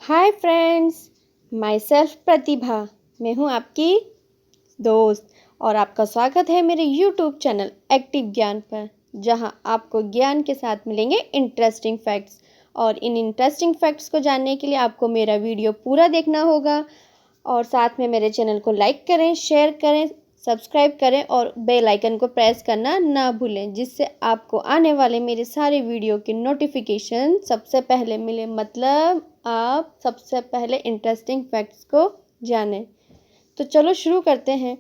Hi friends, my self प्रतिभा। मैं हूँ आपकी दोस्त और आपका स्वागत है मेरे यूट्यूब चैनल एक्टिव ज्ञान पर, जहाँ आपको ज्ञान के साथ मिलेंगे इंटरेस्टिंग फैक्ट्स। और इन इंटरेस्टिंग फैक्ट्स को जानने के लिए आपको मेरा वीडियो पूरा देखना होगा और साथ में मेरे चैनल को लाइक करें, शेयर करें, सब्सक्राइब करें और बेल आइकन को प्रेस करना ना भूलें, जिससे आपको आने वाले मेरे सारे वीडियो की नोटिफिकेशन सबसे पहले मिले। मतलब आप सबसे पहले इंटरेस्टिंग फैक्ट्स को जानें। तो चलो शुरू करते हैं।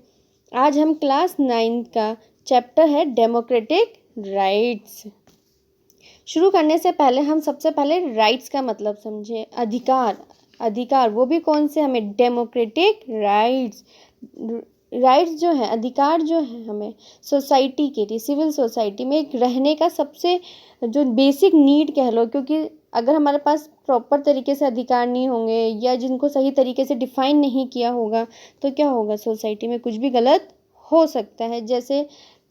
आज हम क्लास 9 का चैप्टर है डेमोक्रेटिक राइट्स। शुरू करने से पहले हम सबसे पहले राइट्स का मतलब समझें। अधिकार वो भी कौन से? हमें डेमोक्रेटिक राइट्स। राइट्स जो है, अधिकार जो है, हमें सोसाइटी के लिए, सिविल सोसाइटी में एक रहने का सबसे जो बेसिक नीड कह लो, क्योंकि अगर हमारे पास प्रॉपर तरीके से अधिकार नहीं होंगे या जिनको सही तरीके से डिफाइन नहीं किया होगा तो क्या होगा, सोसाइटी में कुछ भी गलत हो सकता है। जैसे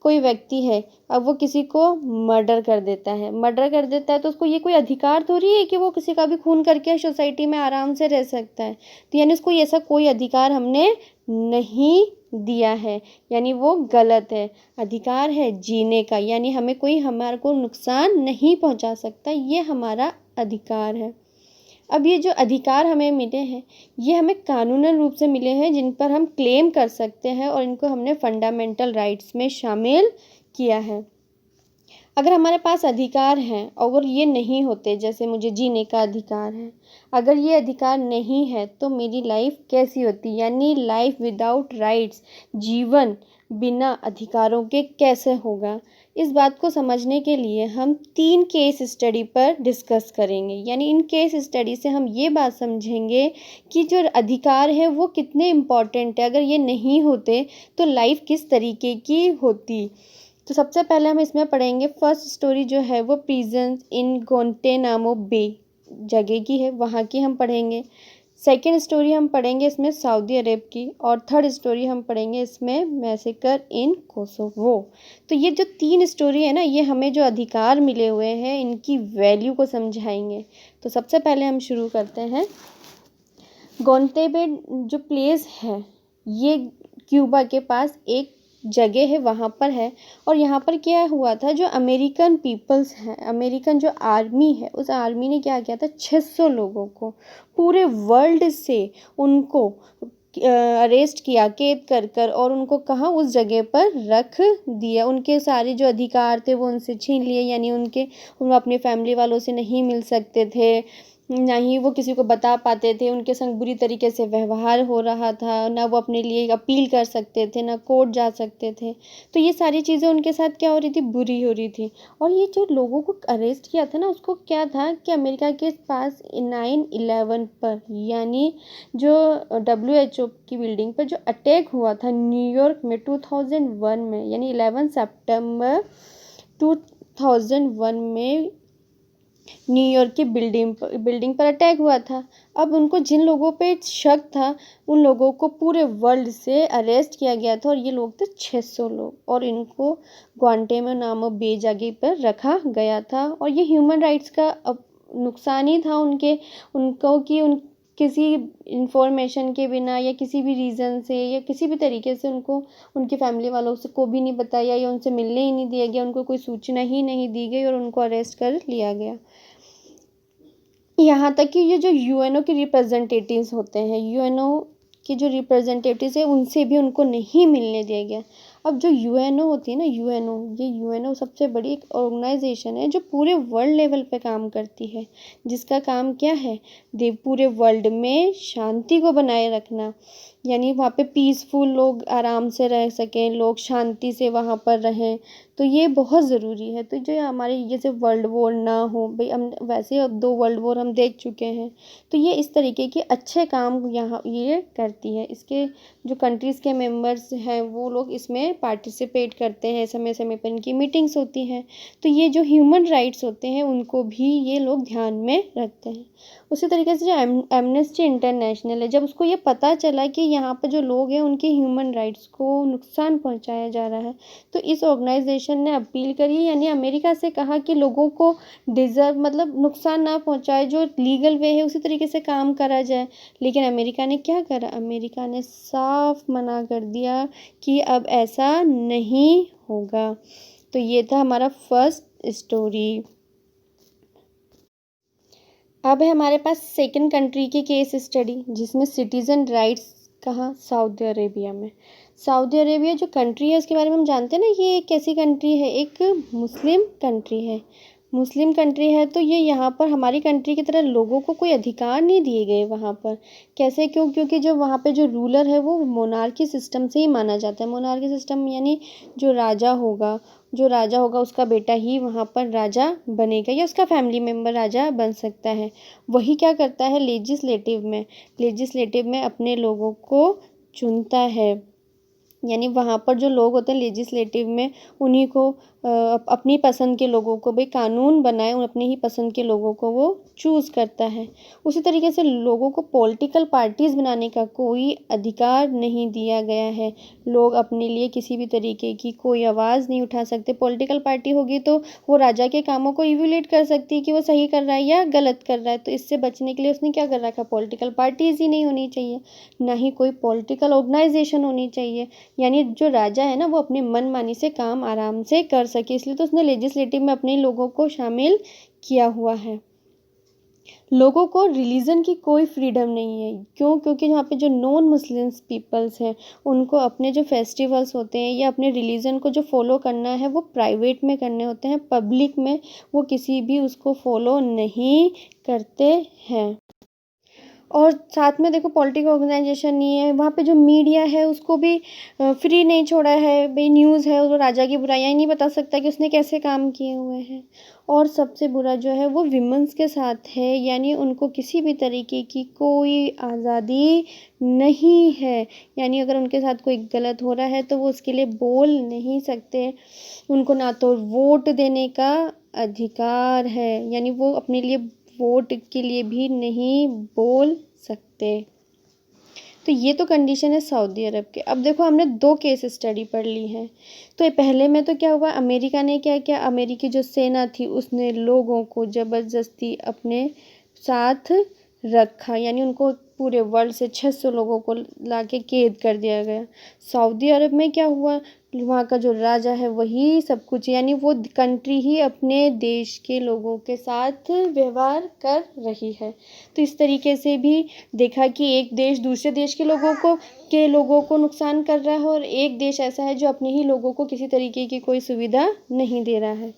कोई व्यक्ति है, अब वो किसी को मर्डर कर देता है तो उसको ये कोई अधिकार थोड़ी है कि वो किसी का भी खून करके सोसाइटी में आराम से रह सकता है। तो यानी उसको ऐसा कोई अधिकार हमने नहीं दिया है, यानी वो गलत है। अधिकार है जीने का, यानी हमें कोई हमारे को नुकसान नहीं पहुंचा सकता, ये हमारा अधिकार है। अब ये जो अधिकार हमें मिले हैं, ये हमें कानूनन रूप से मिले हैं, जिन पर हम क्लेम कर सकते हैं और इनको हमने फंडामेंटल राइट्स में शामिल किया है। अगर हमारे पास अधिकार हैं और ये नहीं होते, जैसे मुझे जीने का अधिकार है, अगर ये अधिकार नहीं है तो मेरी लाइफ कैसी होती, यानी लाइफ विदाउट राइट्स, जीवन बिना अधिकारों के कैसे होगा। इस बात को समझने के लिए हम 3 केस स्टडी पर डिस्कस करेंगे। यानी इन केस स्टडी से हम ये बात समझेंगे कि जो अधिकार है वो कितने इम्पॉर्टेंट है, अगर ये नहीं होते तो लाइफ किस तरीके की होती। तो सबसे पहले हम इसमें पढ़ेंगे, फर्स्ट स्टोरी जो है वो प्रिजन इन गुआंटानामो बे जगह की है, वहाँ की हम पढ़ेंगे। सेकेंड स्टोरी हम पढ़ेंगे इसमें सऊदी अरब की, और थर्ड स्टोरी हम पढ़ेंगे इसमें मैसेकर इन कोसोवो। तो ये जो 3 स्टोरी है ना, ये हमें जो अधिकार मिले हुए हैं इनकी वैल्यू को समझाएंगे। तो सबसे पहले हम शुरू करते हैं। गुआंटानामो जो प्लेस है ये क्यूबा के पास एक जगह है, वहाँ पर है। और यहाँ पर क्या हुआ था, जो अमेरिकन पीपल्स हैं, अमेरिकन जो आर्मी है, उस आर्मी ने क्या किया था, 600 लोगों को पूरे वर्ल्ड से उनको अरेस्ट किया, कैद कर कर, और उनको कहाँ, उस जगह पर रख दिया। उनके सारे जो अधिकार थे वो उनसे छीन लिए, यानी उनको अपने फैमिली वालों से नहीं मिल सकते थे, ना ही वो किसी को बता पाते थे, उनके संग बुरी तरीके से व्यवहार हो रहा था, ना वो अपने लिए अपील कर सकते थे, ना कोर्ट जा सकते थे। तो ये सारी चीज़ें उनके साथ क्या हो रही थी, बुरी हो रही थी। और ये जो लोगों को अरेस्ट किया था ना, उसको क्या था कि अमेरिका के पास 9/11 पर, यानी जो WHO की बिल्डिंग पर जो अटैक हुआ था न्यूयॉर्क में 2001 में, यानी 11 सितंबर 2001 में न्यूयॉर्क की बिल्डिंग पर अटैक हुआ था। अब उनको जिन लोगों पे शक था, उन लोगों को पूरे वर्ल्ड से अरेस्ट किया गया था, और ये लोग थे 600 लोग, और इनको गुआंटानामो बे जगह पर रखा गया था। और ये ह्यूमन राइट्स का नुकसान ही था उनको कि किसी इंफॉर्मेशन के बिना या किसी भी रीज़न से या किसी भी तरीके से उनको उनकी फैमिली वालों से को भी नहीं बताया या उनसे मिलने ही नहीं दिया गया, उनको कोई सूचना ही नहीं दी गई और उनको अरेस्ट कर लिया गया। यहाँ तक कि ये जो UNO के रिप्रेजेंटेटिव्स होते हैं, UNO के जो रिप्रेजेंटेटिव्स हैं, उनसे भी उनको नहीं मिलने दिया गया। अब जो UNO होती है ना, ये UNO सबसे बड़ी एक ऑर्गेनाइजेशन है जो पूरे वर्ल्ड लेवल पे काम करती है, जिसका काम क्या है, पूरे वर्ल्ड में शांति को बनाए रखना, यानी वहाँ पे पीसफुल लोग आराम से रह सकें, लोग शांति से वहाँ पर रहें। तो ये बहुत ज़रूरी है। तो जो हमारे जैसे वर्ल्ड वॉर ना हो भाई, हम वैसे अब 2 वर्ल्ड वॉर हम देख चुके हैं, तो ये इस तरीके के अच्छे काम यहाँ ये करती है। इसके जो कंट्रीज़ के मेंबर्स हैं वो लोग इसमें पार्टिसिपेट करते हैं, समय समय पर इनकी मीटिंग्स होती हैं। तो ये जो ह्यूमन राइट्स होते हैं उनको भी ये लोग ध्यान में रखते हैं। उसी तरीके से जो एमनेस्टी इंटरनेशनल है, जब उसको ये पता चला कि यहाँ पर जो लोग हैं उनके ह्यूमन राइट्स को नुकसान पहुँचाया जा रहा है। तो इस ऑर्गेनाइजेशन ने अपील करी, यानी अमेरिका से कहा कि लोगों को डिज़र्व मतलब नुकसान ना पहुँचाए, जो लीगल वे है उसी तरीके से काम करा जाए। लेकिन अमेरिका ने क्या करा, अमेरिका ने साफ मना कर दिया कि अब ऐसा नहीं होगा। तो ये था हमारा फर्स्ट स्टोरी। अब है हमारे पास सेकंड कंट्री की केस स्टडी, जिसमें सिटीज़न राइट्स कहाँ, सऊदी अरेबिया में। सऊदी अरेबिया जो कंट्री है उसके बारे में हम जानते हैं ना, ये एक कैसी कंट्री है, एक मुस्लिम कंट्री है। मुस्लिम कंट्री है तो ये यहाँ पर हमारी कंट्री की तरह लोगों को कोई अधिकार नहीं दिए गए वहाँ पर। कैसे, क्यों, क्योंकि जो वहाँ पे जो रूलर है वो मोनार्की सिस्टम से ही माना जाता है। मोनार्की सिस्टम यानी जो राजा होगा उसका बेटा ही वहाँ पर राजा बनेगा, या उसका फैमिली मेम्बर राजा बन सकता है। वही क्या करता है, लेजिस्लेटिव में अपने लोगों को चुनता है। यानी वहाँ पर जो लोग होते हैं लेजिस्लेटिव में, उन्हीं को अपनी पसंद के लोगों को, भाई कानून बनाए और अपनी ही पसंद के लोगों को वो चूज़ करता है। उसी तरीके से लोगों को पॉलिटिकल पार्टीज़ बनाने का कोई अधिकार नहीं दिया गया है। लोग अपने लिए किसी भी तरीके की कोई आवाज़ नहीं उठा सकते। पॉलिटिकल पार्टी होगी तो वो राजा के कामों को इवैल्यूएट कर सकती है कि वो सही कर रहा है या गलत कर रहा है। तो इससे बचने के लिए उसने क्या कर रखा, पॉलिटिकल पार्टीज़ ही नहीं होनी चाहिए, ना ही कोई पॉलिटिकल ऑर्गेनाइजेशन होनी चाहिए। यानी जो राजा है ना वो अपनी मनमानी से काम आराम से कर सके, इसलिए तो उसने लेजिस्लेटिव में अपने लोगों को शामिल किया हुआ है। लोगों को रिलीजन की कोई फ्रीडम नहीं है। क्यों, क्योंकि यहाँ पे जो नॉन मुस्लिम्स पीपल्स हैं उनको अपने जो फेस्टिवल्स होते हैं या अपने रिलीजन को जो फॉलो करना है वो प्राइवेट में करने होते हैं, पब्लिक में वो किसी भी उसको फॉलो नहीं करते हैं। और साथ में देखो पॉलिटिकल ऑर्गेनाइजेशन नहीं है वहाँ पे, जो मीडिया है उसको भी फ्री नहीं छोड़ा है। भाई न्यूज़ है वो राजा की बुराइयां ही नहीं बता सकता कि उसने कैसे काम किए हुए हैं। और सबसे बुरा जो है वो विमेंस के साथ है, यानी उनको किसी भी तरीके की कोई आज़ादी नहीं है। यानी अगर उनके साथ कोई गलत हो रहा है तो वो उसके लिए बोल नहीं सकते। उनको ना तो वोट देने का अधिकार है, यानी वो अपने लिए वोट के लिए भी नहीं बोल सकते। तो ये तो कंडीशन है सऊदी अरब के। अब देखो हमने 2 केस स्टडी पढ़ ली हैं। तो ये पहले में तो क्या हुआ, अमेरिका ने क्या किया, अमेरिकी जो सेना थी उसने लोगों को ज़बरदस्ती अपने साथ रखा, यानी उनको पूरे वर्ल्ड से 600 लोगों को लाके कैद कर दिया गया। सऊदी अरब में क्या हुआ, वहाँ का जो राजा है वही सब कुछ, यानी वो कंट्री ही अपने देश के लोगों के साथ व्यवहार कर रही है। तो इस तरीके से भी देखा कि एक देश दूसरे देश के लोगों को नुकसान कर रहा है, और एक देश ऐसा है जो अपने ही लोगों को किसी तरीके की कोई सुविधा नहीं दे रहा है।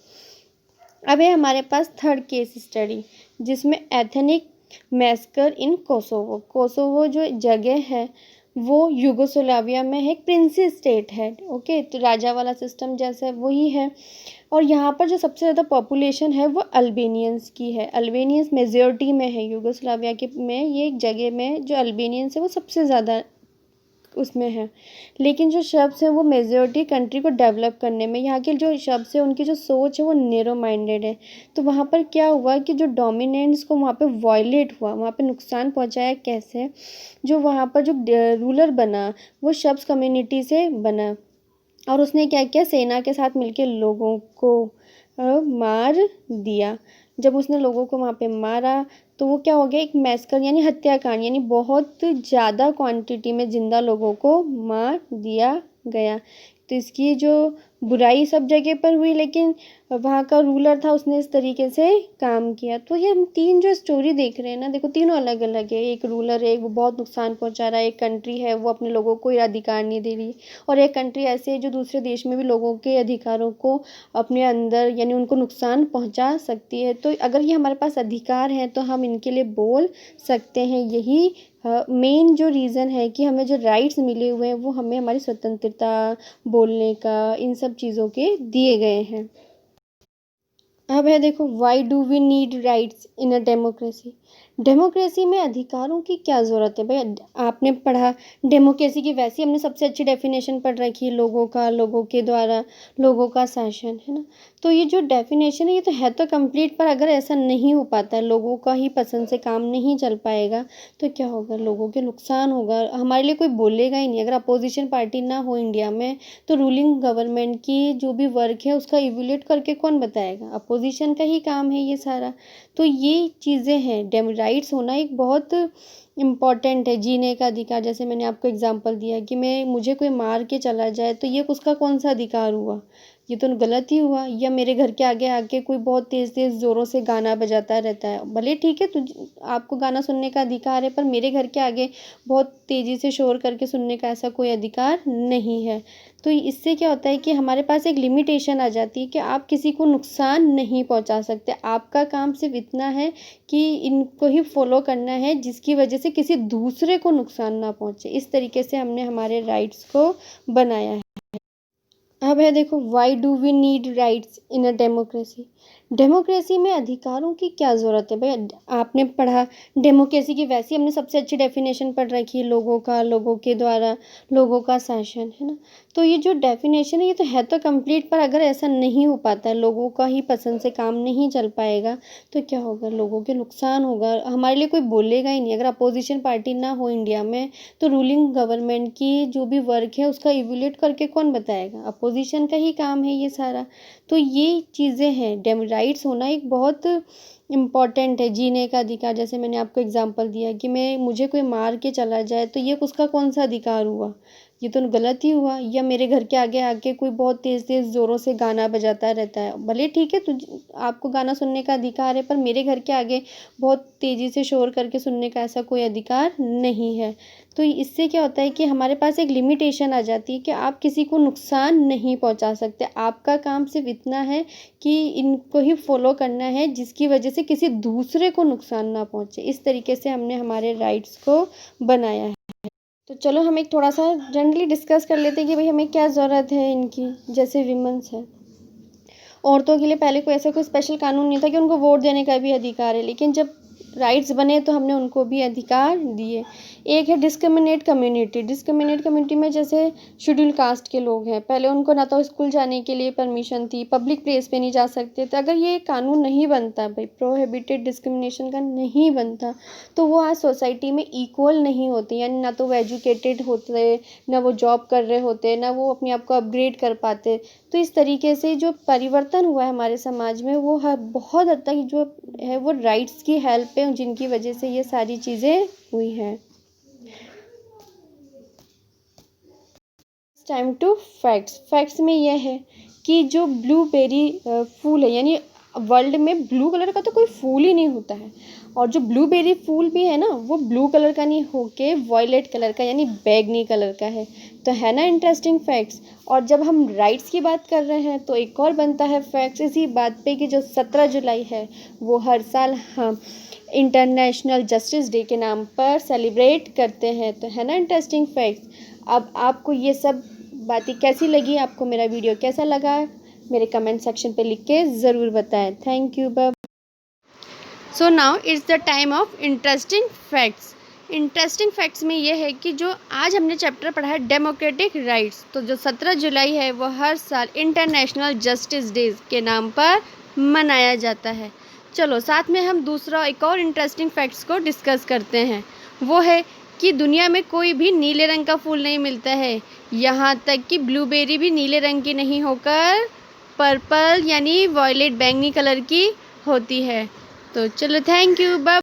अब है हमारे पास थर्ड केस स्टडी, जिसमें एथनिक मैस्कर इन कोसोवो जो जगह है वो यूगोस्लाविया में है, एक प्रिंसी स्टेट है। ओके, तो राजा वाला सिस्टम जैसा वही है। और यहाँ पर जो सबसे ज़्यादा पॉपुलेशन है वो अल्बेनियंस की है। अल्बेनियंस मेजॉरिटी में है यूगोस्लाविया के में, ये एक जगह में जो अल्बेनियंस है वो सबसे ज़्यादा उसमें है। लेकिन जो शख्स है वो मेजॉरिटी कंट्री को डेवलप करने में, यहाँ के जो शख्स है उनकी जो सोच है वो नैरो माइंडेड है। तो वहाँ पर क्या हुआ कि जो डोमिनेंस को वहाँ पे वायलेट हुआ, वहाँ पे नुकसान पहुँचाया कैसे, जो वहाँ पर जो रूलर बना वो शख्स कम्युनिटी से बना, और उसने क्या किया, सेना के साथ मिलकर लोगों को मार दिया। जब उसने लोगों को वहाँ पे मारा तो वो क्या हो गया, एक मैसकर यानी हत्याकांड, यानी बहुत ज़्यादा क्वांटिटी में जिंदा लोगों को मार दिया गया। तो इसकी जो बुराई सब जगह पर हुई, लेकिन वहाँ का रूलर था उसने इस तरीके से काम किया। तो ये हम 3 जो स्टोरी देख रहे हैं ना, देखो तीनों अलग अलग है। एक रूलर है, वो बहुत नुकसान पहुँचा रहा है, एक कंट्री है वो अपने लोगों को अधिकार नहीं दे रही, और एक कंट्री ऐसी है जो दूसरे देश में भी लोगों के अधिकारों को अपने अंदर यानी उनको नुकसान पहुँचा सकती है। तो अगर ये हमारे पास अधिकार हैं तो हम इनके लिए बोल सकते हैं। यही मेन जो रीज़न है कि हमें जो राइट्स मिले हुए हैं वो हमें हमारी स्वतंत्रता, बोलने का, इन सब चीज़ों के दिए गए हैं। अब है देखो, why do we need rights in a democracy. Democracy में अधिकारों की क्या ज़रूरत है भाई? आपने पढ़ा डेमोक्रेसी की, वैसे ही हमने सबसे अच्छी डेफिनेशन पढ़ रखी है, लोगों का, लोगों के द्वारा, लोगों का शासन, है ना? तो ये जो डेफिनेशन है, ये तो है तो कंप्लीट, पर अगर ऐसा नहीं हो पाता है, लोगों का ही पसंद से काम नहीं चल पाएगा, तो क्या होगा? लोगों के नुकसान होगा, हमारे लिए कोई बोलेगा ही नहीं। अगर अपोजिशन पार्टी ना हो इंडिया में, तो रूलिंग गवर्नमेंट की जो भी वर्क है उसका इवैल्यूएट करके कौन बताएगा? अपोजिशन का ही काम है ये सारा। तो ये चीज़ें हैं, राइट्स होना एक बहुत इम्पॉर्टेंट है। जीने का अधिकार, जैसे मैंने आपको एग्जांपल दिया कि मुझे कोई मार के चला जाए, तो ये उसका कौन सा अधिकार हुआ? ये तो गलत ही हुआ। या मेरे घर के आगे आके कोई बहुत तेज़ तेज़ ज़ोरों से गाना बजाता रहता है, भले ठीक है, आपको गाना सुनने का अधिकार है, पर मेरे घर के आगे बहुत तेज़ी से शोर करके सुनने का ऐसा कोई अधिकार नहीं है। तो इससे क्या होता है कि हमारे पास एक लिमिटेशन आ जाती है कि आप किसी को नुकसान नहीं पहुंचा सकते। आपका काम सिर्फ इतना है कि इनको ही फॉलो करना है, जिसकी वजह से किसी दूसरे को नुकसान ना पहुंचे। इस तरीके से हमने हमारे राइट्स को बनाया है। अब है देखो, why do we need rights in a democracy? Democracy में अधिकारों की क्या ज़रूरत है भाई? आपने पढ़ा डेमोक्रेसी की, वैसे ही हमने सबसे अच्छी डेफिनेशन पढ़ रखी है, लोगों का, लोगों के द्वारा, लोगों का शासन, है ना? तो ये जो डेफिनेशन है, ये तो है तो कंप्लीट, पर अगर ऐसा नहीं हो पाता है, लोगों का ही पसंद से काम नहीं चल पाएगा, तो क्या होगा? लोगों के नुकसान होगा, हमारे लिए कोई बोलेगा ही नहीं। अगर अपोजिशन पार्टी ना हो इंडिया में, तो रूलिंग गवर्नमेंट की जो भी वर्क है उसका इवैल्यूएट करके कौन बताएगा? अपोजिशन का ही काम है ये सारा। तो ये चीज़ें हैं, राइट्स होना एक बहुत इम्पॉर्टेंट है। जीने का अधिकार, जैसे मैंने आपको एग्जांपल दिया कि मुझे कोई मार के चला जाए, तो ये उसका कौन सा अधिकार हुआ? ये तो गलत ही हुआ। या मेरे घर के आगे आके कोई बहुत तेज़ तेज़ ज़ोरों से गाना बजाता रहता है, भले ठीक है, आपको गाना सुनने का अधिकार है, पर मेरे घर के आगे बहुत तेज़ी से शोर करके सुनने का ऐसा कोई अधिकार नहीं है। तो इससे क्या होता है कि हमारे पास एक लिमिटेशन आ जाती है कि आप किसी को नुकसान नहीं पहुंचा सकते। आपका काम सिर्फ इतना है कि इनको ही फॉलो करना है, जिसकी वजह से किसी दूसरे को नुकसान ना पहुंचे। इस तरीके से हमने हमारे राइट्स को बनाया है। तो चलो हम एक थोड़ा सा जनरली डिस्कस कर लेते हैं कि भाई हमें क्या ज़रूरत है इनकी। जैसे विमेंस है, औरतों के लिए पहले कोई ऐसा कोई स्पेशल कानून नहीं था कि उनको वोट देने का भी अधिकार है, लेकिन जब राइट्स बने तो हमने उनको भी अधिकार दिए। एक है डिस्क्रिमिनेट कम्युनिटी। डिस्क्रिमिनेट कम्युनिटी में जैसे शेड्यूल कास्ट के लोग हैं, पहले उनको ना तो स्कूल जाने के लिए परमिशन थी, पब्लिक प्लेस पे नहीं जा सकते थे। अगर ये कानून नहीं बनता भाई, प्रोहिबिटेड डिस्क्रिमिनेशन का नहीं बनता, तो वो आज सोसाइटी में इक्वल नहीं होती। यानी ना तो वो एजुकेटेड होते, ना वो जॉब कर रहे होते, ना वो अपने आप को अपग्रेड कर पाते। तो इस तरीके से जो परिवर्तन हुआ है हमारे समाज में, वो बहुत हद तक जो है वो राइट्स की हेल्प है, जिनकी वजह से ये सारी चीज़ें हुई हैं। Time to facts. फैक्ट्स में यह है कि जो ब्लूबेरी फूल है, यानी वर्ल्ड में ब्लू कलर का तो कोई फूल ही नहीं होता है, और जो ब्लूबेरी फूल भी है ना, वो ब्लू कलर का नहीं होके वॉयलेट कलर का यानी बैगनी कलर का है। तो है ना इंटरेस्टिंग फैक्ट्स। और जब हम राइट्स की बात कर रहे हैं, तो एक और बनता है फैक्ट्स इसी बात पे कि जो 17 जुलाई है, वो हर साल हम इंटरनेशनल जस्टिस डे के नाम पर सेलिब्रेट करते हैं। तो है ना इंटरेस्टिंग फैक्ट्स। अब आपको ये सब बातें कैसी लगी, आपको मेरा वीडियो कैसा लगा, मेरे कमेंट सेक्शन पे लिख के ज़रूर बताएं। Thank you. Bye. So now it's the time of interesting facts. Interesting facts में ये है कि जो आज हमने चैप्टर पढ़ा है डेमोक्रेटिक राइट्स, तो जो 17 जुलाई है वो हर साल इंटरनेशनल जस्टिस डे के नाम पर मनाया जाता है। चलो साथ में हम दूसरा एक और इंटरेस्टिंग फैक्ट्स को डिस्कस करते हैं। वो है कि दुनिया में कोई भी नीले रंग का फूल नहीं मिलता है, यहाँ तक कि ब्लूबेरी भी नीले रंग की नहीं होकर पर्पल यानी वॉयलेट बैंगनी कलर की होती है। तो चलो थैंक यू, बाय।